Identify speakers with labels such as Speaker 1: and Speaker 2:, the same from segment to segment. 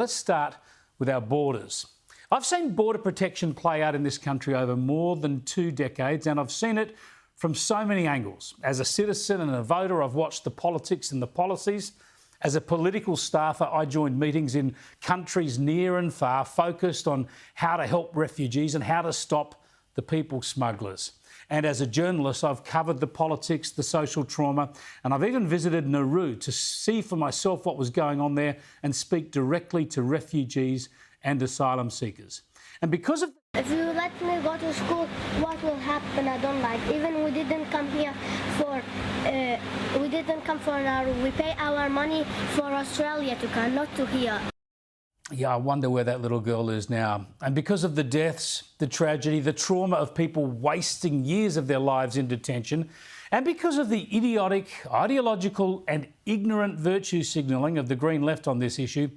Speaker 1: Let's start with our borders. I've seen border protection play out in this country over more than 2 decades, and I've seen it from so many angles. As a citizen and a voter, I've watched the politics and the policies. As a political staffer, I joined meetings in countries near and far focused on how to help refugees and how to stop the people smugglers. And as a journalist, I've covered the politics, the social trauma, and I've even visited Nauru to see for myself what was going on there and speak directly to refugees and asylum seekers. And because of...
Speaker 2: If you let me go to school, what will happen? I don't like. Even we didn't come here for, Nauru. We pay our money for Australia to come, not to here.
Speaker 1: Yeah, I wonder where that little girl is now. And because of the deaths, the tragedy, the trauma of people wasting years of their lives in detention, and because of the idiotic, ideological and ignorant virtue signalling of the Green Left on this issue,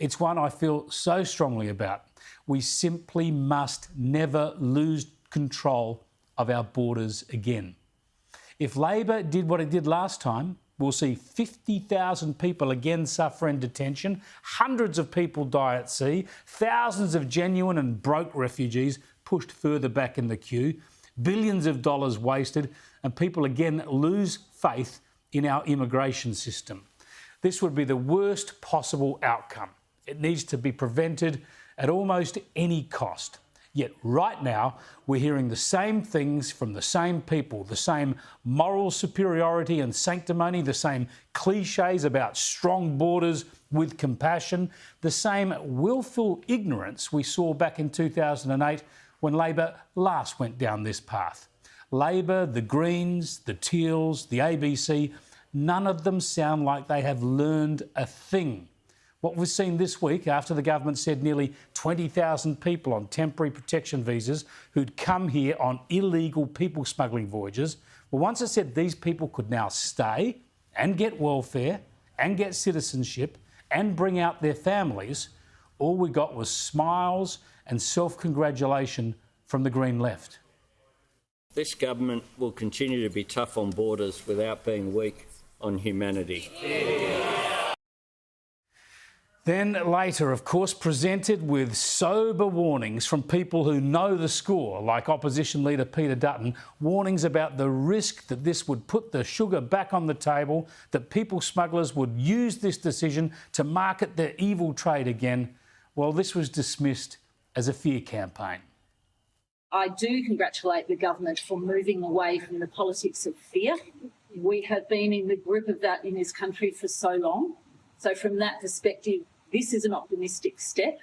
Speaker 1: it's one I feel so strongly about. We simply must never lose control of our borders again. If Labor did what it did last time, we'll see 50,000 people again suffer in detention, hundreds of people die at sea, thousands of genuine and broke refugees pushed further back in the queue, billions of dollars wasted, and people again lose faith in our immigration system. This would be the worst possible outcome. It needs to be prevented at almost any cost. Yet right now, we're hearing the same things from the same people, the same moral superiority and sanctimony, the same cliches about strong borders with compassion, the same willful ignorance we saw back in 2008 when Labor last went down this path. Labor, the Greens, the Teals, the ABC, none of them sound like they have learned a thing. What we've seen this week, after the government said nearly 20,000 people on temporary protection visas who'd come here on illegal people smuggling voyages, well, once it said these people could now stay and get welfare and get citizenship and bring out their families, all we got was smiles and self-congratulation from the Green Left.
Speaker 3: This government will continue to be tough on borders without being weak on humanity.
Speaker 1: Then later, of course, presented with sober warnings from people who know the score, like opposition leader Peter Dutton, warnings about the risk that this would put the sugar back on the table, that people smugglers would use this decision to market their evil trade again. Well, this was dismissed as a fear campaign.
Speaker 4: I do congratulate the government for moving away from the politics of fear. We have been in the grip of that in this country for so long. So from that perspective, this is an optimistic step.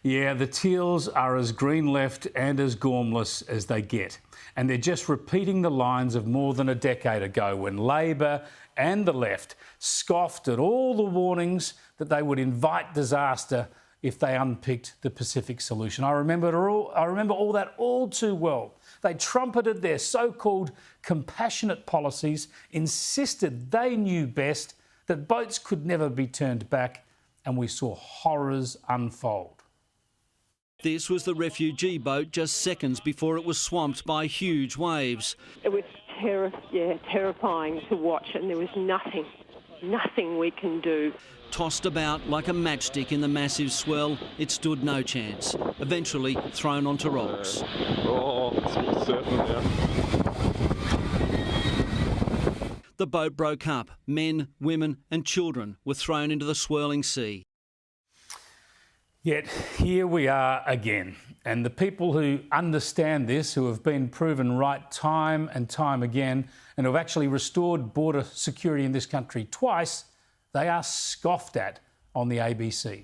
Speaker 1: Yeah, the Teals are as Green Left and as gormless as they get. And they're just repeating the lines of more than a decade ago when Labor and the Left scoffed at all the warnings that they would invite disaster if they unpicked the Pacific solution. I remember all that all too well. They trumpeted their so-called compassionate policies, insisted they knew best, that boats could never be turned back, and we saw horrors unfold.
Speaker 5: This was the refugee boat just seconds before it was swamped by huge waves.
Speaker 6: It was terrifying to watch, and there was nothing we can do.
Speaker 5: Tossed about like a matchstick in the massive swell, it stood no chance. Eventually thrown onto rocks.
Speaker 7: Oh, it's certain now.
Speaker 5: The boat broke up. Men, women and children were thrown into the swirling sea.
Speaker 1: Yet here we are again. And the people who understand this, who have been proven right time and time again, and who have actually restored border security in this country twice, they are scoffed at on the ABC.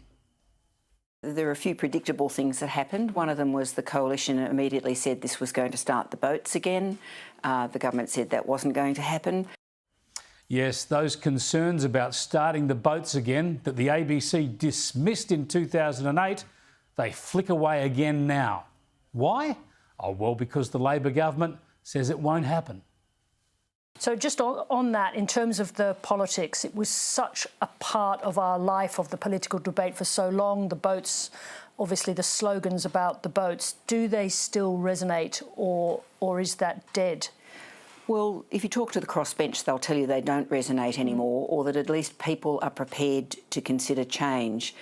Speaker 8: There are a few predictable things that happened. One of them was the coalition immediately said this was going to start the boats again. The government said that wasn't going to happen.
Speaker 1: Yes, those concerns about starting the boats again that the ABC dismissed in 2008, they flick away again now. Why? Oh, well, because the Labor government says it won't happen.
Speaker 9: So just on that, in terms of the politics, it was such a part of our life, of the political debate for so long. The boats, obviously the slogans about the boats, do they still resonate or is that dead?
Speaker 8: Well, if you talk to the crossbench, they'll tell you they don't resonate anymore, or that at least people are prepared to consider change.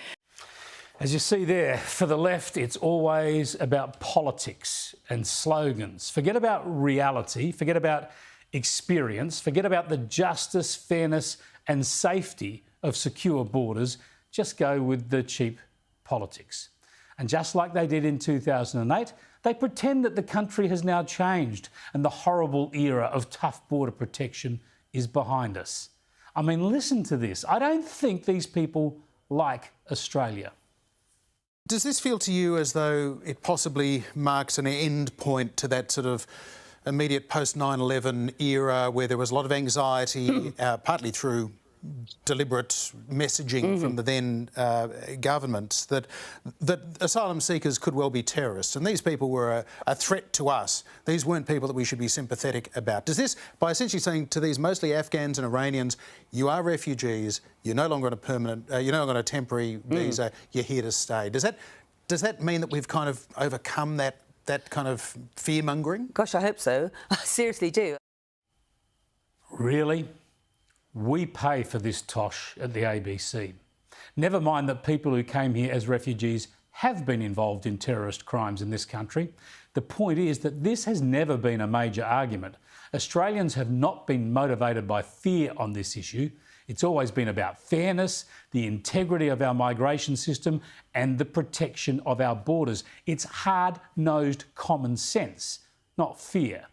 Speaker 1: As you see there, for the left, it's always about politics and slogans. Forget about reality, forget about experience, forget about the justice, fairness and safety of secure borders. Just go with the cheap politics. And just like they did in 2008, they pretend that the country has now changed and the horrible era of tough border protection is behind us. I mean, listen to this. I don't think these people like Australia.
Speaker 10: Does this feel to you as though it possibly marks an end point to that sort of immediate post-9/11 era where there was a lot of anxiety, partly through deliberate messaging from the then government, that asylum seekers could well be terrorists, and these people were a threat to us. These weren't people that we should be sympathetic about. Does this, by essentially saying to these mostly Afghans and Iranians, you are refugees, you're no longer on a permanent, you're no longer on a temporary visa, you're here to stay. Does that mean that we've kind of overcome that kind of fear-mongering?
Speaker 11: Gosh, I hope so. I seriously do.
Speaker 1: Really? We pay for this tosh at the ABC. Never mind that people who came here as refugees have been involved in terrorist crimes in this country. The point is that this has never been a major argument. Australians have not been motivated by fear on this issue. It's always been about fairness, the integrity of our migration system and the protection of our borders. It's hard-nosed common sense, not fear.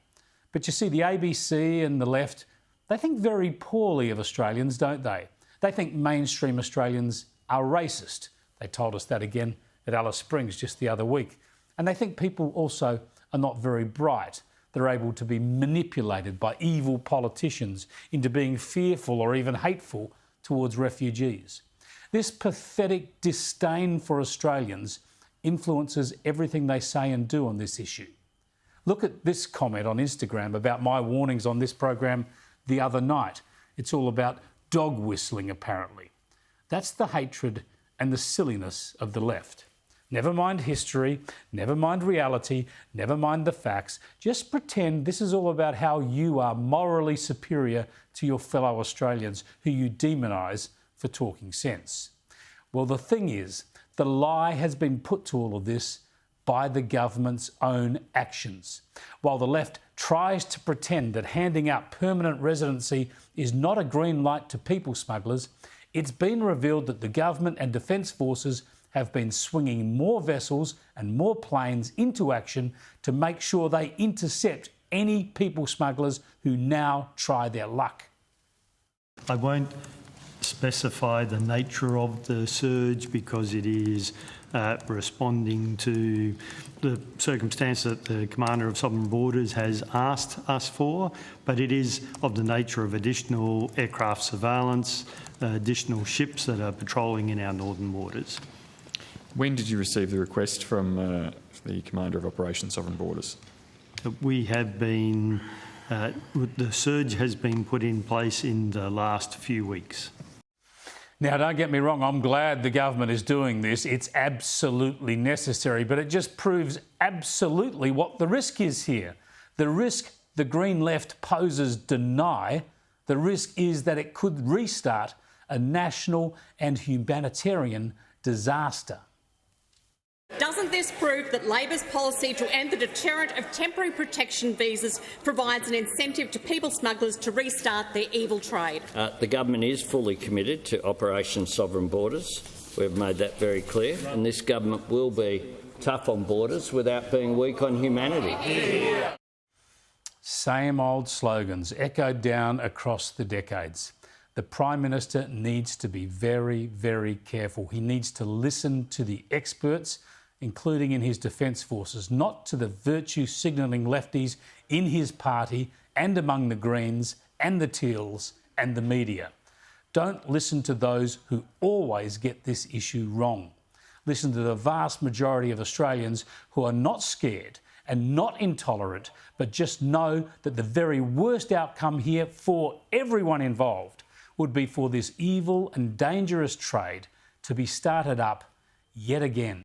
Speaker 1: But you see, the ABC and the left, they think very poorly of Australians, don't they? They think mainstream Australians are racist. They told us that again at Alice Springs just the other week. And they think people also are not very bright. They're able to be manipulated by evil politicians into being fearful or even hateful towards refugees. This pathetic disdain for Australians influences everything they say and do on this issue. Look at this comment on Instagram about my warnings on this program the other night. It's all about dog whistling, apparently. That's the hatred and the silliness of the left. Never mind history, never mind reality, never mind the facts. Just pretend this is all about how you are morally superior to your fellow Australians who you demonise for talking sense. Well, the thing is, the lie has been put to all of this by the government's own actions. While the left tries to pretend that handing out permanent residency is not a green light to people smugglers, it's been revealed that the government and Defence Forces have been swinging more vessels and more planes into action to make sure they intercept any people smugglers who now try their luck.
Speaker 12: I won't specify the nature of the surge because it is responding to the circumstance that the Commander of Sovereign Borders has asked us for, but it is of the nature of additional aircraft surveillance, additional ships that are patrolling in our northern waters.
Speaker 7: When did you receive the request from the Commander of Operation Sovereign Borders?
Speaker 12: We have been, the surge has been put in place in the last few weeks.
Speaker 1: Now, don't get me wrong, I'm glad the government is doing this. It's absolutely necessary, but it just proves absolutely what the risk is here. The risk the Green left posers deny, the risk is that it could restart a national and humanitarian disaster.
Speaker 13: Doesn't this prove that Labor's policy to end the deterrent of temporary protection visas provides an incentive to people smugglers to restart their evil trade?
Speaker 3: The government is fully committed to Operation Sovereign Borders. We've made that very clear, and this government will be tough on borders without being weak on humanity.
Speaker 1: Yeah. Same old slogans echoed down across the decades. The Prime Minister needs to be very, very careful. He needs to listen to the experts, including in his Defence Forces, not to the virtue signalling lefties in his party and among the Greens and the Teals and the media. Don't listen to those who always get this issue wrong. Listen to the vast majority of Australians who are not scared and not intolerant, but just know that the very worst outcome here for everyone involved would be for this evil and dangerous trade to be started up yet again.